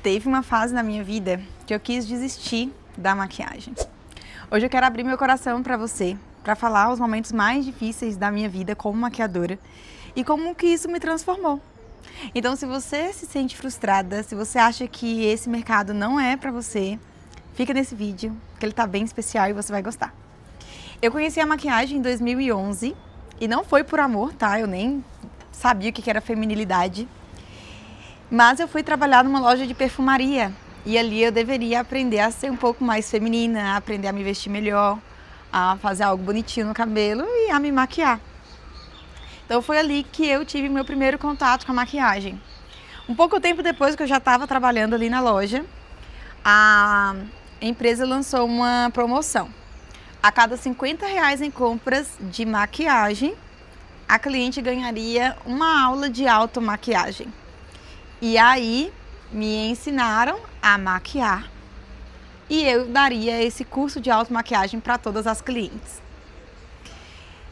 Teve uma fase na minha vida que eu quis desistir da maquiagem. Hoje eu quero abrir meu coração para você, para falar os momentos mais difíceis da minha vida como maquiadora e como que isso me transformou. Então, se você se sente frustrada, se você acha que esse mercado não é para você, fica nesse vídeo, que ele tá bem especial e você vai gostar. Eu conheci a maquiagem em 2011 e não foi por amor, tá? Eu nem sabia o que era feminilidade. Mas eu fui trabalhar numa loja de perfumaria e ali eu deveria aprender a ser um pouco mais feminina, a aprender a me vestir melhor, a fazer algo bonitinho no cabelo e a me maquiar. Então foi ali que eu tive meu primeiro contato com a maquiagem. Um pouco tempo depois que eu já estava trabalhando ali na loja, a empresa lançou uma promoção. A cada R$50 em compras de maquiagem, a cliente ganharia uma aula de automaquiagem. E aí me ensinaram a maquiar e eu daria esse curso de automaquiagem para todas as clientes.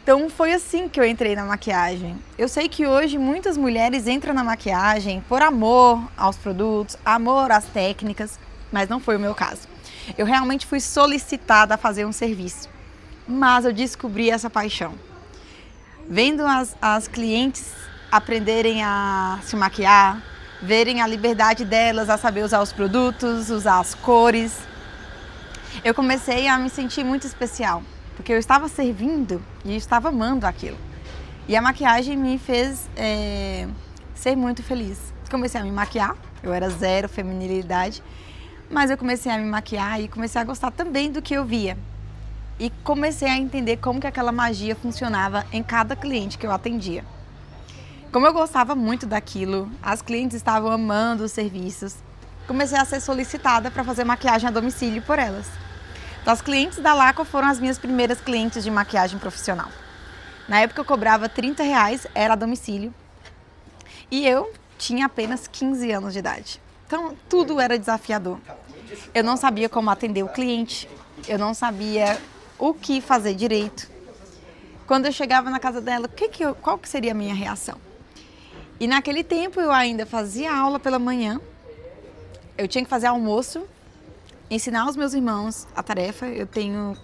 Então foi assim que eu entrei na maquiagem. Eu sei que hoje muitas mulheres entram na maquiagem por amor aos produtos, amor às técnicas, mas não foi o meu caso. Eu realmente fui solicitada a fazer um serviço, mas eu descobri essa paixão. Vendo as clientes aprenderem a se maquiar, verem a liberdade delas a saber usar os produtos, usar as cores, eu comecei a me sentir muito especial, porque eu estava servindo e estava amando aquilo. E a maquiagem me fez ser muito feliz. Comecei a me maquiar, eu era zero feminilidade, mas eu comecei a me maquiar e comecei a gostar também do que eu via. E comecei a entender como que aquela magia funcionava em cada cliente que eu atendia. Como eu gostava muito daquilo, as clientes estavam amando os serviços, comecei a ser solicitada para fazer maquiagem a domicílio por elas. Então, as clientes da Laco foram as minhas primeiras clientes de maquiagem profissional. Na época eu cobrava R$30, era a domicílio, e eu tinha apenas 15 anos de idade. Então tudo era desafiador. Eu não sabia como atender o cliente, eu não sabia o que fazer direito. Quando eu chegava na casa dela, qual que seria a minha reação? E naquele tempo eu ainda fazia aula pela manhã, eu tinha que fazer almoço, ensinar os meus irmãos a tarefa. Eu tenho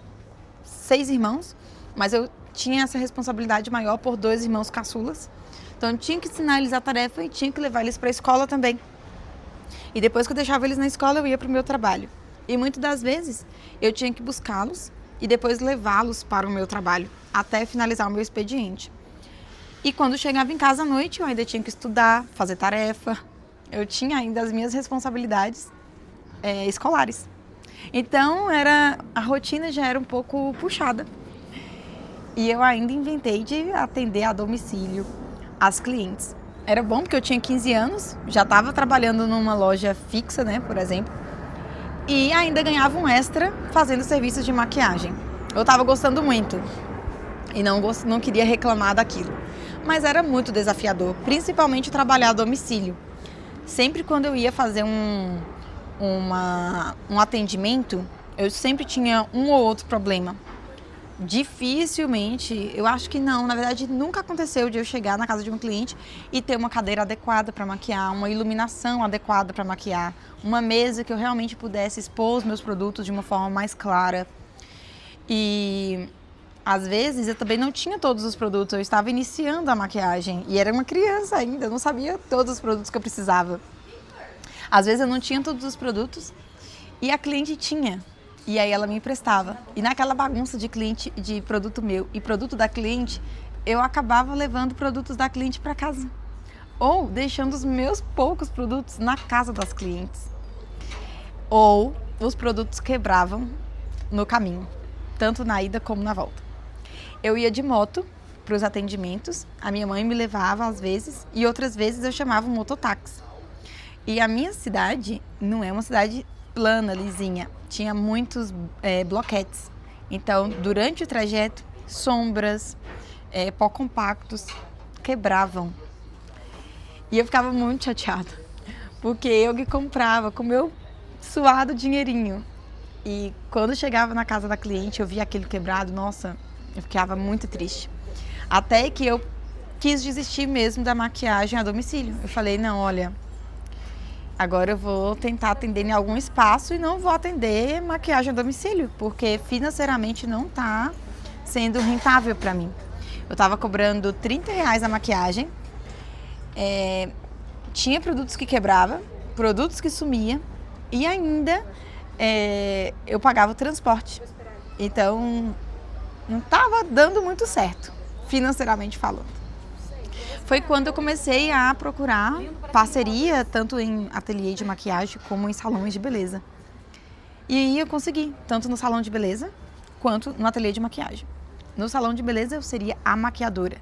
6 irmãos, mas eu tinha essa responsabilidade maior por 2 irmãos caçulas. Então eu tinha que ensinar eles a tarefa e tinha que levar eles para a escola também. E depois que eu deixava eles na escola, eu ia para o meu trabalho. E muitas das vezes eu tinha que buscá-los e depois levá-los para o meu trabalho, até finalizar o meu expediente. E quando chegava em casa à noite, eu ainda tinha que estudar, fazer tarefa. Eu tinha ainda as minhas responsabilidades escolares. Então, a rotina já era um pouco puxada. E eu ainda inventei de atender a domicílio as clientes. Era bom porque eu tinha 15 anos, já estava trabalhando numa loja fixa, né, por exemplo. E ainda ganhava um extra fazendo serviços de maquiagem. Eu estava gostando muito e não queria reclamar daquilo. Mas era muito desafiador, principalmente trabalhar a domicílio. Sempre quando eu ia fazer um atendimento, eu sempre tinha um ou outro problema. Dificilmente, eu acho que não, na verdade nunca aconteceu de eu chegar na casa de um cliente e ter uma cadeira adequada para maquiar, uma iluminação adequada para maquiar, uma mesa que eu realmente pudesse expor os meus produtos de uma forma mais clara. E às vezes eu também não tinha todos os produtos, eu estava iniciando a maquiagem e era uma criança ainda, eu não sabia todos os produtos que eu precisava. Às vezes eu não tinha todos os produtos e a cliente tinha, e aí ela me emprestava. E naquela bagunça de produto meu e produto da cliente, eu acabava levando produtos da cliente para casa ou deixando os meus poucos produtos na casa das clientes. Ou os produtos quebravam no caminho, tanto na ida como na volta. Eu ia de moto para os atendimentos, a minha mãe me levava às vezes e outras vezes eu chamava um mototáxi. E a minha cidade não é uma cidade plana, lisinha, tinha muitos bloquetes. Então, durante o trajeto, sombras, pó compactos quebravam. E eu ficava muito chateada, porque eu que comprava com meu suado dinheirinho. E quando chegava na casa da cliente, eu via aquilo quebrado, nossa, eu ficava muito triste. Até que eu quis desistir mesmo da maquiagem a domicílio. Eu falei, não, olha, agora eu vou tentar atender em algum espaço e não vou atender maquiagem a domicílio, porque financeiramente não tá sendo rentável para mim. Eu tava cobrando R$ 30 a maquiagem, tinha produtos que quebrava, produtos que sumia e ainda eu pagava o transporte. Então não estava dando muito certo, financeiramente falando. Foi quando eu comecei a procurar parceria, tanto em ateliê de maquiagem como em salões de beleza. E aí eu consegui, tanto no salão de beleza quanto no ateliê de maquiagem. No salão de beleza eu seria a maquiadora.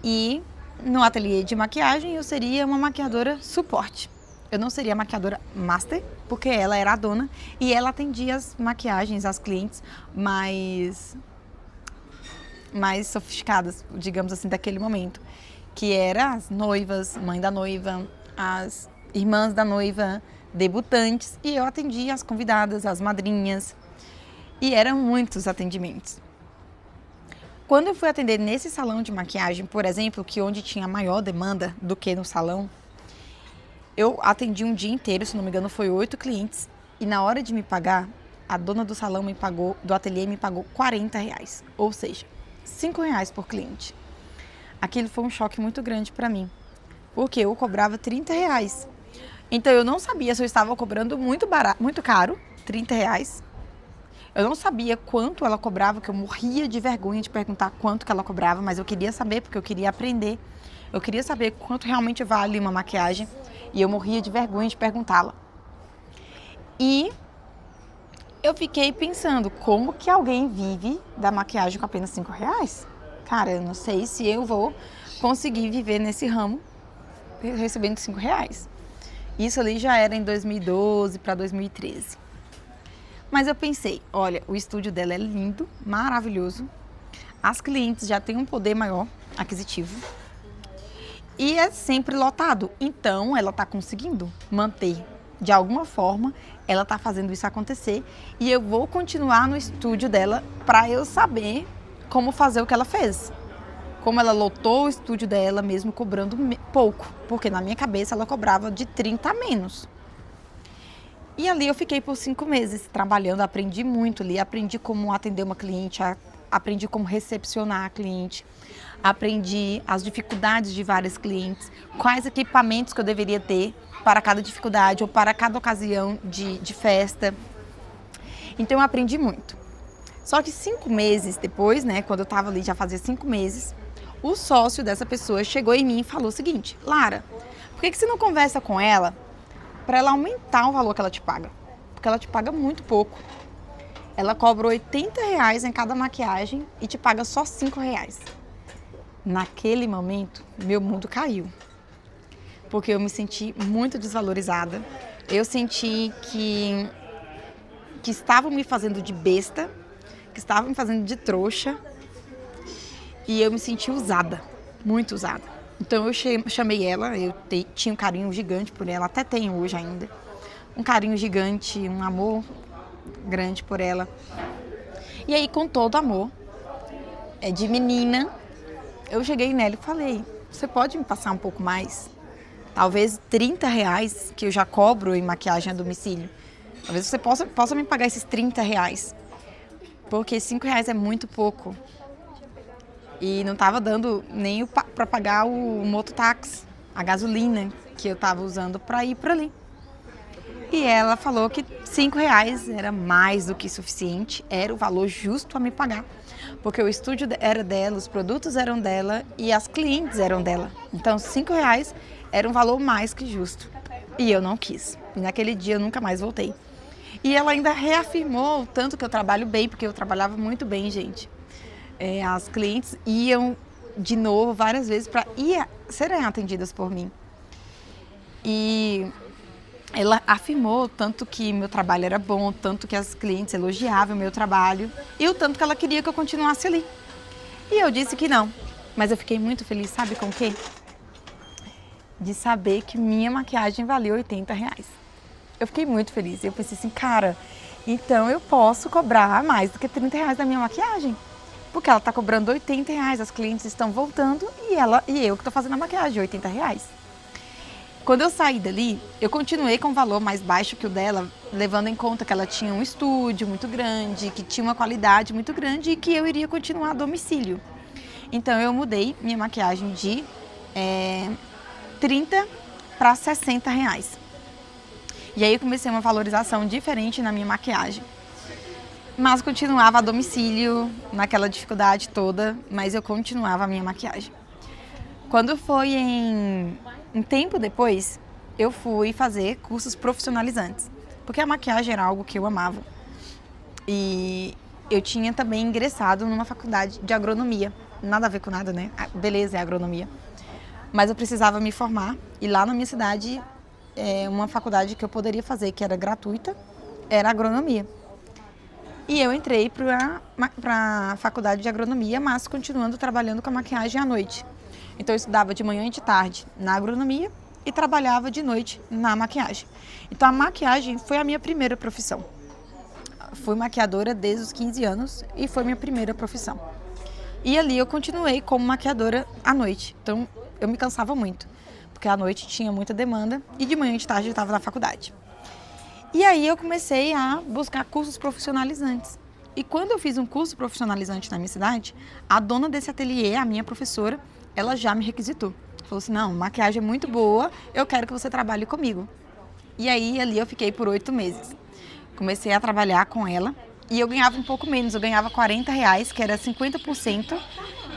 E no ateliê de maquiagem eu seria uma maquiadora suporte. Eu não seria a maquiadora master, porque ela era a dona e ela atendia as maquiagens, as clientes mais sofisticadas, digamos assim, daquele momento. Que era as noivas, mãe da noiva, as irmãs da noiva, debutantes. E eu atendia as convidadas, as madrinhas. E eram muitos atendimentos. Quando eu fui atender nesse salão de maquiagem, por exemplo, que onde tinha maior demanda do que no salão, eu atendi um dia inteiro, se não me engano, foi 8 clientes. E na hora de me pagar, a dona do salão me pagou, do ateliê me pagou R$ 40. Ou seja, R$ 5 por cliente. Aquilo foi um choque muito grande para mim, porque eu cobrava R$ 30. Então eu não sabia se eu estava cobrando muito barato, muito caro, R$ 30. Eu não sabia quanto ela cobrava, que eu morria de vergonha de perguntar quanto que ela cobrava, mas eu queria saber, porque eu queria aprender. Eu queria saber quanto realmente vale uma maquiagem e eu morria de vergonha de perguntá-la. E eu fiquei pensando, como que alguém vive da maquiagem com apenas R$ 5? Cara, eu não sei se eu vou conseguir viver nesse ramo recebendo R$ 5. Isso ali já era em 2012 para 2013. Mas eu pensei, olha, o estúdio dela é lindo, maravilhoso. As clientes já têm um poder maior aquisitivo. E é sempre lotado. Então, ela está conseguindo manter. De alguma forma, ela está fazendo isso acontecer. E eu vou continuar no estúdio dela para eu saber como fazer o que ela fez. Como ela lotou o estúdio dela mesmo cobrando pouco. Porque na minha cabeça ela cobrava de 30 a menos. E ali eu fiquei por 5 meses trabalhando, aprendi muito ali. Aprendi como atender uma cliente, aprendi como recepcionar a cliente. Aprendi as dificuldades de várias clientes, quais equipamentos que eu deveria ter para cada dificuldade ou para cada ocasião de festa. Então eu aprendi muito. Só que 5 meses depois, né, quando eu estava ali, já fazia 5 meses, o sócio dessa pessoa chegou em mim e falou o seguinte: Lara, por que você não conversa com ela para ela aumentar o valor que ela te paga? Porque ela te paga muito pouco. Ela cobra R$ 80 em cada maquiagem e te paga só R$ 5. Naquele momento, meu mundo caiu. Porque eu me senti muito desvalorizada. Eu senti que estavam me fazendo de besta, que estavam me fazendo de trouxa. E eu me senti usada, muito usada. Então eu chamei ela, eu tinha um carinho gigante por ela, até tenho hoje ainda. Um carinho gigante, um amor grande por ela. E aí, com todo amor, de menina, eu cheguei nela e falei: você pode me passar um pouco mais? Talvez R$ 30 que eu já cobro em maquiagem a domicílio. Talvez você possa me pagar esses R$ 30. Porque R$ 5 é muito pouco. E não estava dando nem para pagar o mototáxi, a gasolina que eu estava usando para ir para ali. E ela falou que R$ 5 era mais do que suficiente, era o valor justo a me pagar. Porque o estúdio era dela, os produtos eram dela e as clientes eram dela. Então R$ 5 era um valor mais que justo. E eu não quis. E naquele dia eu nunca mais voltei. E ela ainda reafirmou o tanto que eu trabalho bem, porque eu trabalhava muito bem, gente. As clientes iam de novo várias vezes para serem atendidas por mim. E ela afirmou tanto que meu trabalho era bom, tanto que as clientes elogiavam o meu trabalho e o tanto que ela queria que eu continuasse ali. E eu disse que não, mas eu fiquei muito feliz, sabe com o quê? De saber que minha maquiagem valia R$ 80. Eu fiquei muito feliz. Eu pensei assim, cara, então eu posso cobrar mais do que R$ 30 da minha maquiagem. Porque ela está cobrando R$ 80, as clientes estão voltando e eu que estou fazendo a maquiagem, R$ 80. Quando eu saí dali, eu continuei com um valor mais baixo que o dela, levando em conta que ela tinha um estúdio muito grande, que tinha uma qualidade muito grande e que eu iria continuar a domicílio. Então eu mudei minha maquiagem de 30 para 60 reais. E aí eu comecei uma valorização diferente na minha maquiagem. Mas continuava a domicílio, naquela dificuldade toda, mas eu continuava a minha maquiagem. Quando foi um tempo depois, eu fui fazer cursos profissionalizantes, porque a maquiagem era algo que eu amava. E eu tinha também ingressado numa faculdade de agronomia, nada a ver com nada, né? Beleza, é agronomia. Mas eu precisava me formar e lá na minha cidade, uma faculdade que eu poderia fazer, que era gratuita, era agronomia. E eu entrei para a faculdade de agronomia, mas continuando trabalhando com a maquiagem à noite. Então eu estudava de manhã e de tarde na agronomia e trabalhava de noite na maquiagem. Então a maquiagem foi a minha primeira profissão. Fui maquiadora desde os 15 anos e foi minha primeira profissão. E ali eu continuei como maquiadora à noite. Então eu me cansava muito, porque à noite tinha muita demanda e de manhã e de tarde eu estava na faculdade. E aí eu comecei a buscar cursos profissionalizantes. E quando eu fiz um curso profissionalizante na minha cidade, a dona desse ateliê, a minha professora, ela já me requisitou. Falou assim, não, maquiagem é muito boa, eu quero que você trabalhe comigo. E aí ali eu fiquei por 8 meses. Comecei a trabalhar com ela e eu ganhava um pouco menos, eu ganhava 40 reais, que era 50%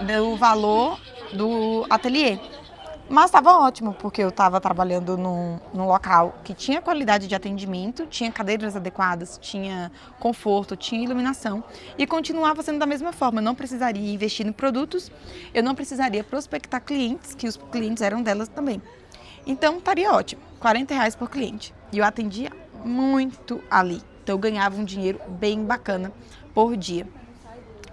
do valor do ateliê. Mas estava ótimo, porque eu estava trabalhando num local que tinha qualidade de atendimento, tinha cadeiras adequadas, tinha conforto, tinha iluminação e continuava sendo da mesma forma. Eu não precisaria investir em produtos, eu não precisaria prospectar clientes, que os clientes eram delas também. Então estaria ótimo, 40 reais por cliente. E eu atendia muito ali, então eu ganhava um dinheiro bem bacana por dia.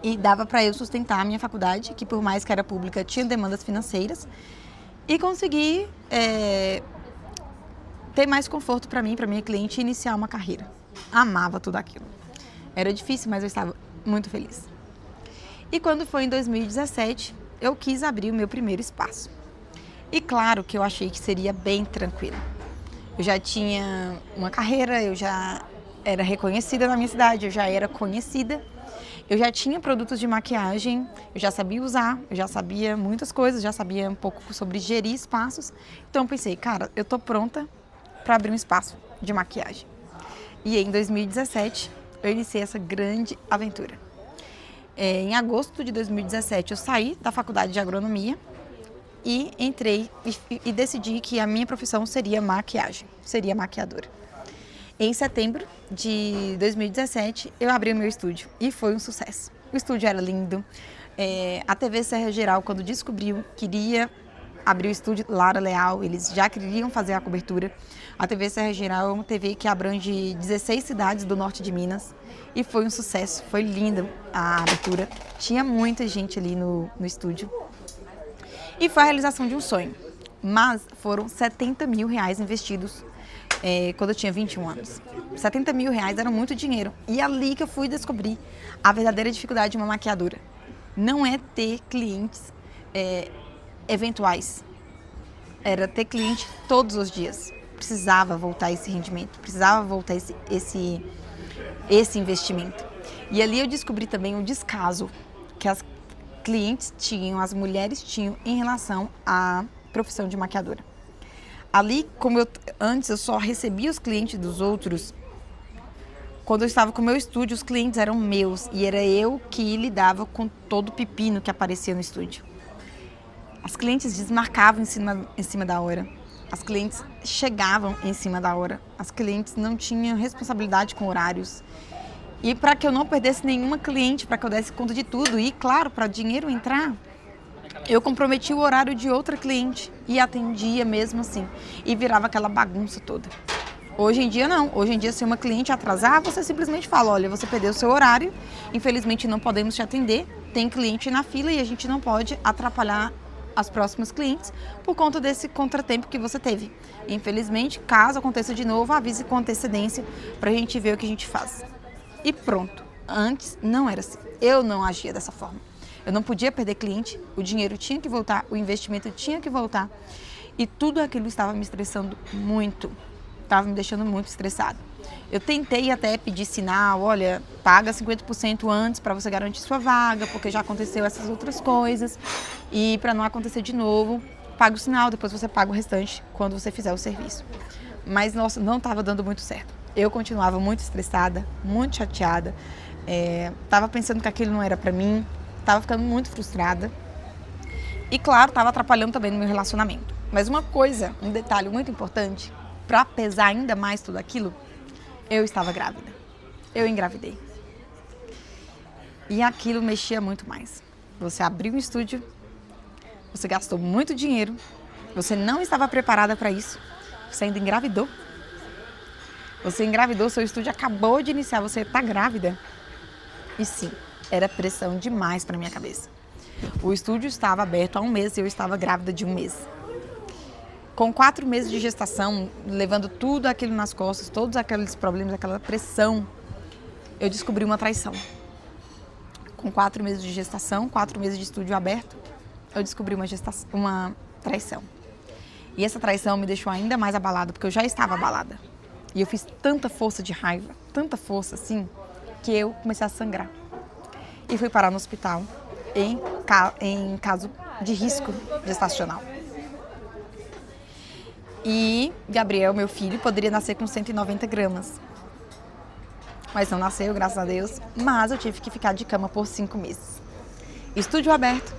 E dava para eu sustentar a minha faculdade, que por mais que era pública, tinha demandas financeiras. E conseguir ter mais conforto para mim, para minha cliente, e iniciar uma carreira. Amava tudo aquilo. Era difícil, mas eu estava muito feliz. E quando foi em 2017, eu quis abrir o meu primeiro espaço. E claro que eu achei que seria bem tranquilo. Eu já tinha uma carreira, eu já era reconhecida na minha cidade, eu já era conhecida. Eu já tinha produtos de maquiagem, eu já sabia usar, eu já sabia muitas coisas, já sabia um pouco sobre gerir espaços. Então eu pensei, cara, eu tô pronta para abrir um espaço de maquiagem. E em 2017 eu iniciei essa grande aventura. Em agosto de 2017 eu saí da faculdade de agronomia e entrei e decidi que a minha profissão seria maquiagem, seria maquiadora. Em setembro de 2017, eu abri o meu estúdio e foi um sucesso. O estúdio era lindo. A TV Serra Geral, quando descobriu, queria abrir o estúdio Lara Leal, eles já queriam fazer a cobertura. A TV Serra Geral é uma TV que abrange 16 cidades do norte de Minas e foi um sucesso, foi linda a abertura. Tinha muita gente ali no estúdio. E foi a realização de um sonho, mas foram 70 mil reais investidos quando eu tinha 21 anos. 70 mil reais era muito dinheiro. E ali que eu fui descobrir a verdadeira dificuldade de uma maquiadora. Não é ter clientes eventuais. Era ter cliente todos os dias. Precisava voltar esse rendimento, precisava voltar esse investimento. E ali eu descobri também o descaso que as clientes tinham, as mulheres tinham em relação à profissão de maquiadora. Ali, antes eu só recebia os clientes dos outros, quando eu estava com o meu estúdio, os clientes eram meus e era eu que lidava com todo o pepino que aparecia no estúdio. As clientes desmarcavam em cima da hora, as clientes chegavam em cima da hora, as clientes não tinham responsabilidade com horários. E para que eu não perdesse nenhuma cliente, para que eu desse conta de tudo e, claro, para o dinheiro entrar, eu comprometi o horário de outra cliente e atendia mesmo assim. E virava aquela bagunça toda. Hoje em dia não. Hoje em dia, se uma cliente atrasar, você simplesmente fala, olha, você perdeu o seu horário, infelizmente não podemos te atender, tem cliente na fila e a gente não pode atrapalhar as próximas clientes por conta desse contratempo que você teve. Infelizmente, caso aconteça de novo, avise com antecedência para a gente ver o que a gente faz. E pronto. Antes não era assim. Eu não agia dessa forma. Eu não podia perder cliente, o dinheiro tinha que voltar, o investimento tinha que voltar. E tudo aquilo estava me estressando muito, estava me deixando muito estressada. Eu tentei até pedir sinal, olha, paga 50% antes para você garantir sua vaga, porque já aconteceu essas outras coisas. E para não acontecer de novo, paga o sinal, depois você paga o restante quando você fizer o serviço. Mas, nossa, não estava dando muito certo. Eu continuava muito estressada, muito chateada. Estava pensando que aquilo não era para mim, estava ficando muito frustrada. E, claro, estava atrapalhando também no meu relacionamento. Mas uma coisa, um detalhe muito importante, para pesar ainda mais tudo aquilo, eu estava grávida. Eu engravidei. E aquilo mexia muito mais. Você abriu um estúdio, você gastou muito dinheiro, você não estava preparada para isso, você ainda engravidou. Você engravidou, seu estúdio acabou de iniciar, você está grávida. E sim, era pressão demais para minha cabeça. O estúdio estava aberto há 1 mês e eu estava grávida de 1 mês. Com 4 meses de gestação, levando tudo aquilo nas costas, todos aqueles problemas, aquela pressão, eu descobri uma traição. Com 4 meses de gestação, 4 meses de estúdio aberto, eu descobri uma traição. E essa traição me deixou ainda mais abalada, porque eu já estava abalada. E eu fiz tanta força de raiva, tanta força assim, que eu comecei a sangrar. E fui parar no hospital em caso de risco gestacional. E Gabriel, meu filho, poderia nascer com 190 gramas. Mas não nasceu, graças a Deus. Mas eu tive que ficar de cama por 5 meses. Estúdio aberto,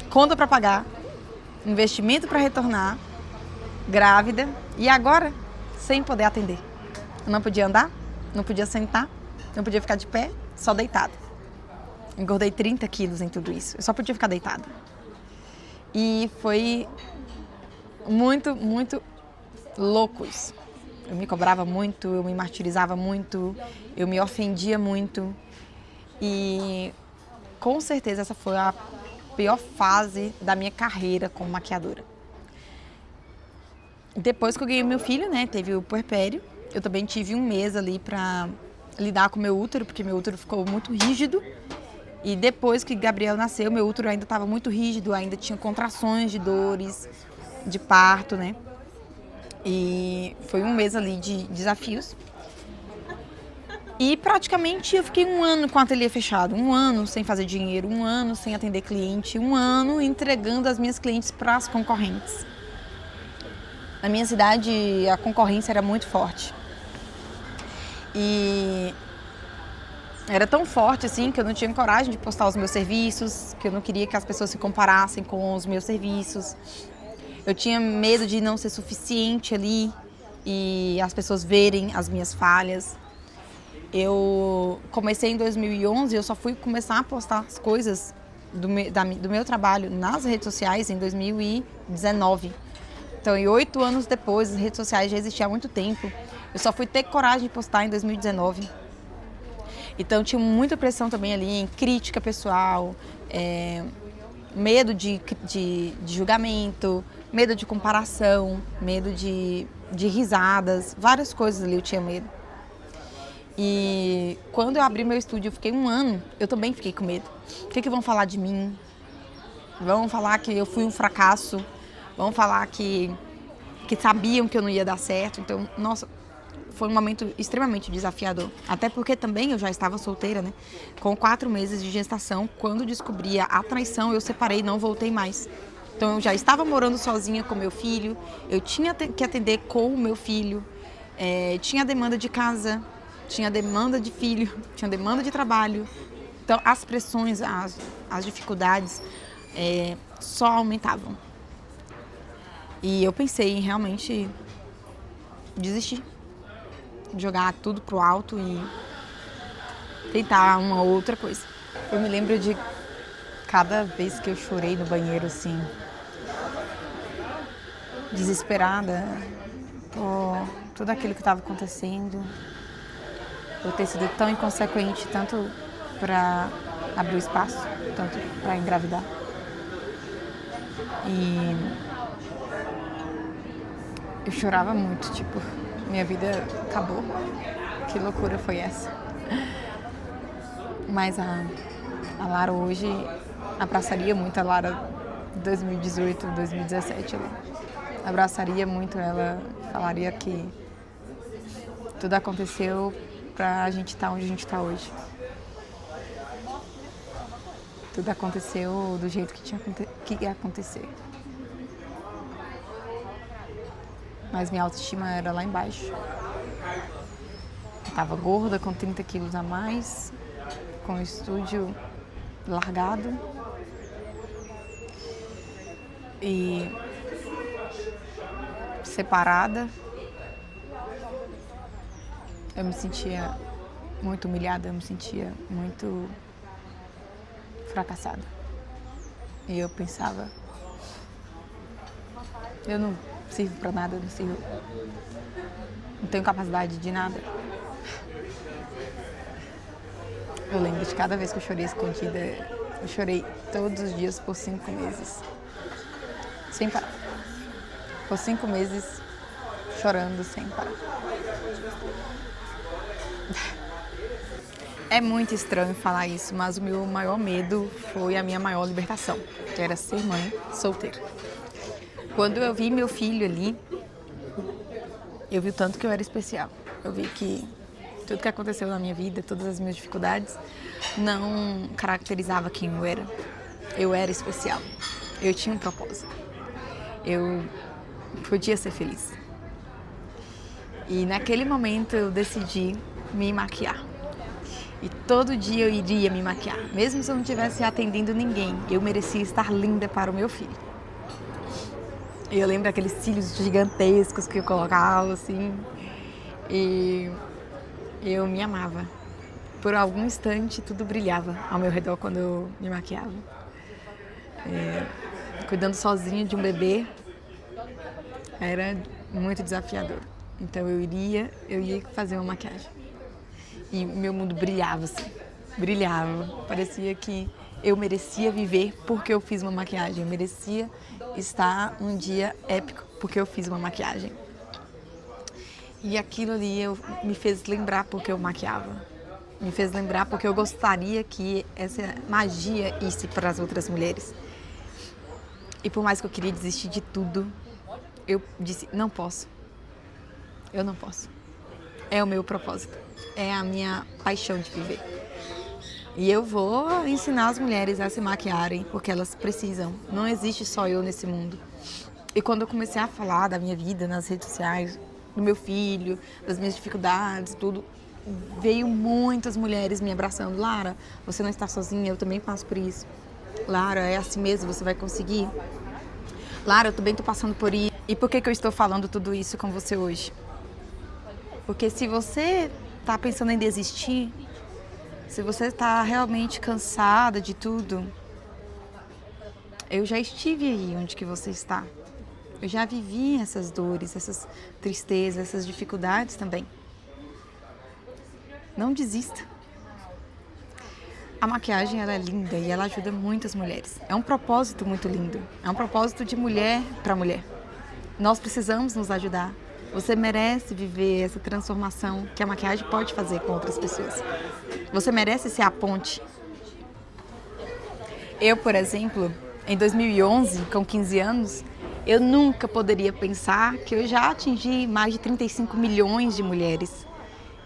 conta para pagar, investimento para retornar, grávida e agora sem poder atender. Eu não podia andar, não podia sentar, não podia ficar de pé, só deitada. Engordei 30 quilos em tudo isso, eu só podia ficar deitada. E foi muito, muito louco isso. Eu me cobrava muito, eu me martirizava muito, eu me ofendia muito. E com certeza essa foi a pior fase da minha carreira como maquiadora. Depois que eu ganhei meu filho, né, teve o puerpério, eu também tive 1 mês ali para lidar com o meu útero, porque meu útero ficou muito rígido. E depois que Gabriel nasceu, meu útero ainda estava muito rígido, ainda tinha contrações de dores, de parto, né? E foi 1 mês ali de desafios. E praticamente eu fiquei 1 ano com o ateliê fechado, 1 ano sem fazer dinheiro, 1 ano sem atender cliente, 1 ano entregando as minhas clientes para as concorrentes. Na minha cidade, a concorrência era muito forte. E era tão forte assim que eu não tinha coragem de postar os meus serviços, que eu não queria que as pessoas se comparassem com os meus serviços. Eu tinha medo de não ser suficiente ali e as pessoas verem as minhas falhas. Eu comecei em 2011 e eu só fui começar a postar as coisas do meu trabalho nas redes sociais em 2019. Então, 8 anos depois, as redes sociais já existiam há muito tempo. Eu só fui ter coragem de postar em 2019. Então, tinha muita pressão também ali em crítica pessoal, medo de julgamento, medo de comparação, medo de risadas, várias coisas ali eu tinha medo. E quando eu abri meu estúdio, eu fiquei 1 ano, eu também fiquei com medo. O que vão falar de mim? Vão falar que eu fui um fracasso? Vão falar que sabiam que eu não ia dar certo? Então, nossa, foi um momento extremamente desafiador. Até porque também eu já estava solteira, né? Com 4 meses de gestação, quando descobri a traição, eu separei e não voltei mais. Então, eu já estava morando sozinha com meu filho, eu tinha que atender com o meu filho, tinha demanda de casa, tinha demanda de filho, tinha demanda de trabalho. Então, as pressões, as dificuldades só aumentavam. E eu pensei em realmente desistir, jogar tudo pro alto e tentar uma outra coisa. Eu me lembro de cada vez que eu chorei no banheiro, assim, desesperada por tudo aquilo que estava acontecendo, por ter sido tão inconsequente, tanto para abrir o espaço, tanto para engravidar. E eu chorava muito, tipo, minha vida acabou. Que loucura foi essa? Mas a Lara hoje abraçaria muito a Lara 2018, 2017 ali. Abraçaria muito ela, falaria que tudo aconteceu pra gente estar onde a gente tá hoje. Tudo aconteceu do jeito que ia acontecer. Mas minha autoestima era lá embaixo. Eu tava gorda, com 30 quilos a mais, com o estúdio largado. E separada. Eu me sentia muito humilhada, eu me sentia muito fracassada. E eu pensava, eu não sirvo pra nada, não tenho capacidade de nada. Eu lembro de cada vez que eu chorei escondida, eu chorei todos os dias por 5 meses. Sem parar. Por 5 meses chorando sem parar. É muito estranho falar isso, mas o meu maior medo foi a minha maior libertação, que era ser mãe solteira. Quando eu vi meu filho ali, eu vi o tanto que eu era especial. Eu vi que tudo que aconteceu na minha vida, todas as minhas dificuldades, não caracterizava quem eu era. Eu era especial. Eu tinha um propósito. Eu podia ser feliz. E naquele momento eu decidi me maquiar. E todo dia eu iria me maquiar. Mesmo se eu não estivesse atendendo ninguém, eu merecia estar linda para o meu filho. Eu lembro daqueles cílios gigantescos que eu colocava, assim. E eu me amava. Por algum instante, tudo brilhava ao meu redor quando eu me maquiava. Cuidando sozinha de um bebê, era muito desafiador. Então eu ia fazer uma maquiagem. E meu mundo brilhava, assim. Brilhava. Parecia que eu merecia viver porque eu fiz uma maquiagem. Eu merecia estar num dia épico porque eu fiz uma maquiagem. E aquilo ali me fez lembrar porque eu maquiava. Me fez lembrar porque eu gostaria que essa magia isse para as outras mulheres. E por mais que eu queria desistir de tudo, eu disse, não posso. Eu não posso. É o meu propósito. É a minha paixão de viver. E eu vou ensinar as mulheres a se maquiarem, porque elas precisam. Não existe só eu nesse mundo. E quando eu comecei a falar da minha vida nas redes sociais, do meu filho, das minhas dificuldades, tudo, veio muitas mulheres me abraçando. Lara, você não está sozinha, eu também passo por isso. Lara, é assim mesmo, você vai conseguir. Lara, eu também estou passando por isso. E por que eu estou falando tudo isso com você hoje? Porque se você está pensando em desistir, se você está realmente cansada de tudo, eu já estive aí onde que você está. Eu já vivi essas dores, essas tristezas, essas dificuldades também. Não desista. A maquiagem, ela é linda e ela ajuda muitas mulheres. É um propósito muito lindo. É um propósito de mulher para mulher. Nós precisamos nos ajudar. Você merece viver essa transformação que a maquiagem pode fazer com outras pessoas. Você merece ser a ponte. Eu, por exemplo, em 2011, com 15 anos, eu nunca poderia pensar que eu já atingi mais de 35 milhões de mulheres.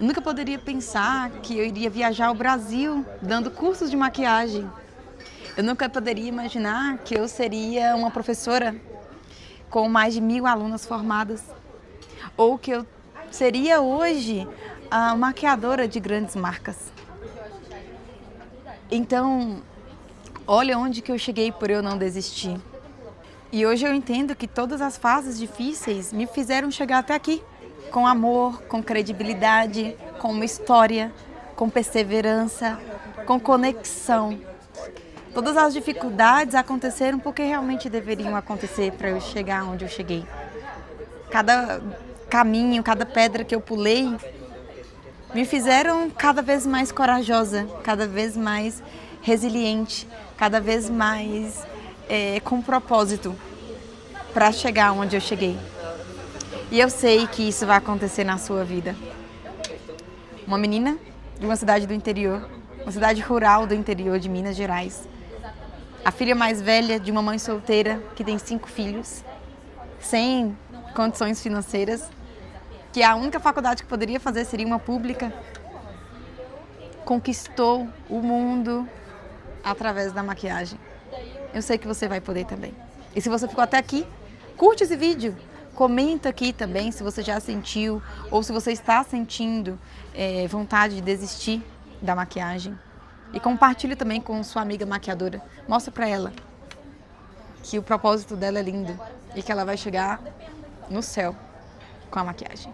Eu nunca poderia pensar que eu iria viajar ao Brasil dando cursos de maquiagem. Eu nunca poderia imaginar que eu seria uma professora com mais de 1.000 alunas formadas. Ou que eu seria hoje a maquiadora de grandes marcas. Então, olha onde que eu cheguei por eu não desistir. E hoje eu entendo que todas as fases difíceis me fizeram chegar até aqui. Com amor, com credibilidade, com uma história, com perseverança, com conexão. Todas as dificuldades aconteceram porque realmente deveriam acontecer para eu chegar onde eu cheguei. Cada caminho, cada pedra que eu pulei, me fizeram cada vez mais corajosa, cada vez mais resiliente, cada vez mais com propósito para chegar onde eu cheguei. E eu sei que isso vai acontecer na sua vida. Uma menina de uma cidade do interior, uma cidade rural do interior de Minas Gerais, A filha mais velha de uma mãe solteira que tem 5 filhos, sem condições financeiras, que a única faculdade que poderia fazer seria uma pública, conquistou o mundo através da maquiagem. Eu sei que você vai poder também. E se você ficou até aqui, curte esse vídeo. Comenta aqui também se você já sentiu ou se você está sentindo vontade de desistir da maquiagem. E compartilhe também com sua amiga maquiadora. Mostra pra ela que o propósito dela é lindo e que ela vai chegar no céu com a maquiagem.